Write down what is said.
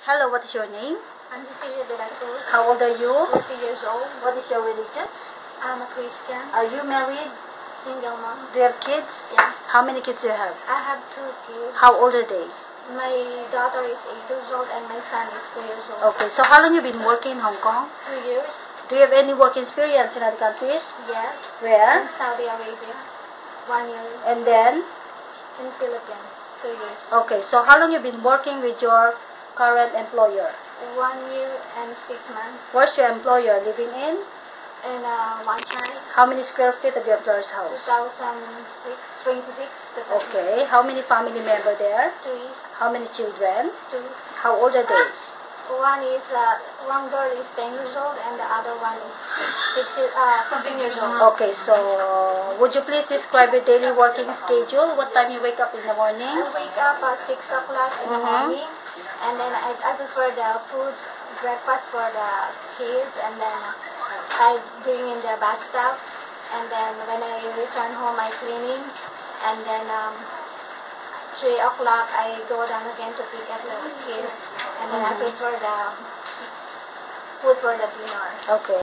Hello, what is your name? I'm Cecilia de la Cruz. How old are you? 40 years old. What is your religion? I'm a Christian. Are you married? Single mom. Do you have kids? Yeah. How many kids do you have? I have 2 kids. How old are they? My daughter is 8 years old and my son is 2 years old. Okay, so how long have you been working in Hong Kong? 2 years. Do you have any work experience in other countries? Yes. Where? In Saudi Arabia. 1 year. And then? In Philippines. 2 years. Okay, so how long have you been working with your current employer? 1 year and 6 months. Where's your employer living in? And one child. How many square feet of your employer's house? 26. Okay, how many family members there? 3. How many children? 2. How old are they? One girl is 10 years old and the other one is 15 years old. Okay, so would you please describe your daily working schedule? What time you wake up in the morning? I wake up at 6 o'clock in the morning, and then I prepare the food, breakfast for the kids, and then I bring in the bus stop, and then when I return home I cleaning, and then 3 o'clock I go down again to pick up the kids, and then I prepare the food for the dinner. Okay.